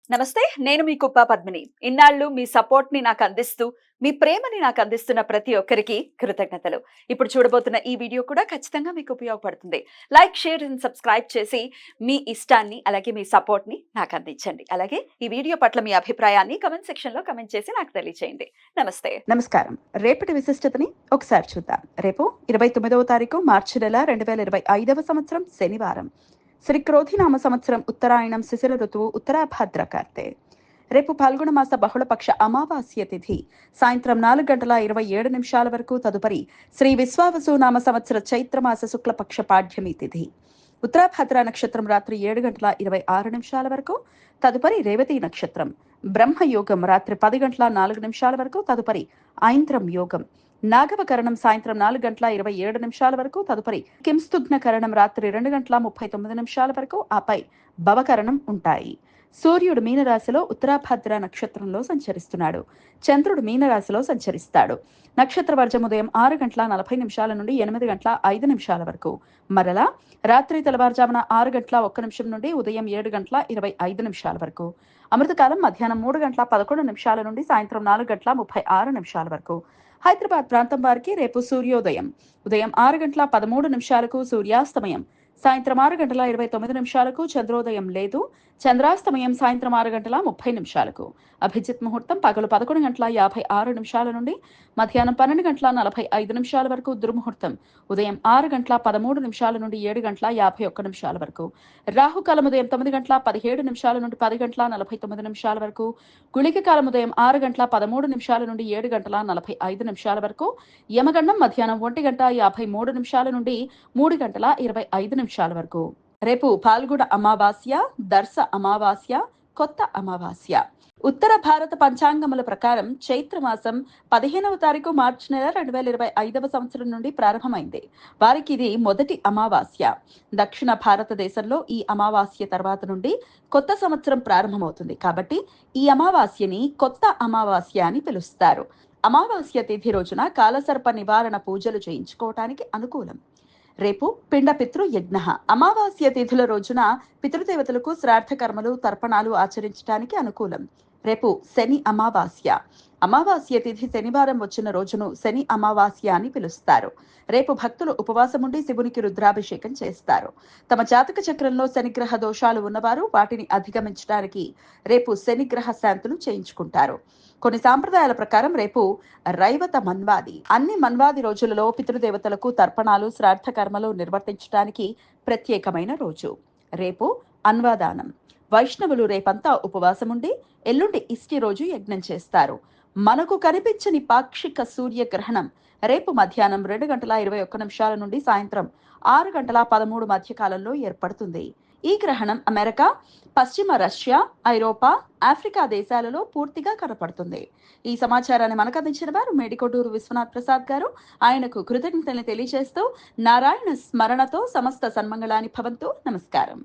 నమస్తే. నేను మీ కుప్ప పద్మిని. ఇన్నాళ్ళు మీ సపోర్ట్‌ని నాకందిస్తూ, మీ ప్రేమని నాకందిస్తున్న ప్రతి ఒక్కరికి కృతజ్ఞతలు. ఇప్పుడు చూడబోతున్న ఈ వీడియో కూడా ఖచ్చితంగా మీకు ఉపయోగపడుతుంది. లైక్, షేర్ అండ్ సబ్స్క్రైబ్ చేసి మీ ఇష్టాన్ని, అలాగే మీ సపోర్ట్‌ని నాకందించండి. అలాగే ఈ వీడియో పట్ల మీ అభిప్రాయాన్ని కామెంట్ సెక్షన్‌లో కామెంట్ చేసి నాకు తెలియజేయండి. నమస్తే. నమస్కారం. రేపటి విశిష్టతని ఒకసారి చూద్దాం. రేపు 29వ తారీఖు మార్చి నెల 2025వ సంవత్సరం శనివారం. శ్రీ క్రోధినామ సంవత్సరం ఉత్తరాయణం శిశిర ఋతువు ఉత్తరాభాద్ర కార్తె. రేపు పాల్గొన మాస బహుళపక్ష అమావాస్య తిథి సాయంత్రం 4:27 వరకు. తదుపరి శ్రీ విశ్వావసు నామ సంవత్సర చైత్రమాస శుక్లపక్ష పాడ్యమి తిథి. ఉత్తరాభద్ర నక్షత్రం రాత్రి 7:26 వరకు. తదుపరి రేవతి నక్షత్రం. బ్రహ్మయోగం రాత్రి 10:04 వరకు. తదుపరి ఐంద్రం యోగం. నాగవకరణం సాయంత్రం 4:27 వరకు. తదుపరి కింస్తుగ్న కరణం రాత్రి 2:39 వరకు. ఆపై భవకరణం ఉంటాయి. సూర్యుడు మీనరాశిలో ఉత్తరాభద్ర నక్షత్రంలో సంచరిస్తున్నాడు. చంద్రుడు మీనరాశిలో సంచరిస్తాడు. నక్షత్ర వర్జం ఉదయం 6:40 నుండి 8:05 వరకు. మరలా రాత్రి తెల్లవారుజామున 6:01 నుండి ఉదయం 7:25 వరకు. అమృతకాలం మధ్యాహ్నం 3:11 నుండి సాయంత్రం 4:36 వరకు. హైదరాబాద్ ప్రాంతం వారికి రేపు సూర్యోదయం ఉదయం 6:13 సూర్యాస్తమయం సాయంత్రం 6:29 చంద్రోదయం లేదు. చంద్రాస్తమయం సాయంత్రం 6:30 అభిజిత్ ముహూర్తం పగలు 11:56 నుండి మధ్యాహ్నం 12:45 వరకు. దుర్ముహూర్తం ఉదయం 6:13 నుండి 7:51 వరకు. రాహుకాలం ఉదయం 9:17 నుండి 10:49 వరకు. గుళిక కాలం ఉదయం 6:13 నుండి 7:45 వరకు. యమగండం మధ్యాహ్నం 1:53 నుండి 3:25 వరకు. రేపు పాల్గొన అమావాస్య, దర్శ అమావాస్య, కొత్త అమావాస్య. ఉత్తర భారత పంచాంగముల ప్రకారం చైత్రమాసం 15వ తారీఖు మార్చి నెల 2025వ సంవత్సరం నుండి ప్రారంభమైంది. వారికి ఇది మొదటి అమావాస్య. దక్షిణ భారతదేశంలో ఈ అమావాస్య తర్వాత నుండి కొత్త సంవత్సరం ప్రారంభమవుతుంది. కాబట్టి ఈ అమావాస్యని కొత్త అమావాస్య అని పిలుస్తారు. అమావాస్య తిథి రోజున కాలసర్ప నివారణ పూజలు చేయించుకోవటానికి అనుకూలం. రేపు పిండ పితృ యజ్ఞ. అమావాస్య తిథుల రోజున పితృదేవతలకు శ్రాద్ధ కర్మలు, తర్పణాలు ఆచరించడానికి అనుకూలం. రేపు శని అమావాస్య. అమావాస్య తిథి శనివారం వచ్చిన రోజును శని అమావాస్య అని పిలుస్తారు. రేపు భక్తులు ఉపవాసం ఉండి శివునికి రుద్రాభిషేకం చేస్తారు. తమ జాతక చక్రంలో శనిగ్రహ దోషాలు ఉన్నవారు వాటిని అధిగమించడానికి రేపు శనిగ్రహ శాంతులు చేయించుకుంటారు. కొన్ని సాంప్రదాయాల ప్రకారం రేపు రైవత మన్వాది. అన్ని మన్వాది రోజులలో పితృదేవతలకు తర్పణాలు, శ్రాద్ధ కర్మలు నిర్వర్తించడానికి ప్రత్యేకమైన రోజు. రేపు అన్వాదానం. వైష్ణవులు రేపంతా ఉపవాసముండి ఎల్లుండి ఇష్టి రోజు యజ్ఞం చేస్తారు. మనకు కనిపించని పాక్షిక సూర్యగ్రహణం రేపు మధ్యాహ్నం 2:21 నుండి సాయంత్రం 6:13 మధ్య కాలంలో ఏర్పడుతుంది. ఈ గ్రహణం అమెరికా, పశ్చిమ రష్యా, ఐరోపా, ఆఫ్రికా దేశాలలో పూర్తిగా కనపడుతుంది. ఈ సమాచారాన్ని మనకు అందించిన వారు మేడికొడ్డూరు విశ్వనాథ్ ప్రసాద్ గారు. ఆయనకు కృతజ్ఞతలు తెలియజేస్తూ నారాయణ స్మరణతో సమస్త సన్మంగళాని భవంతు. నమస్కారం.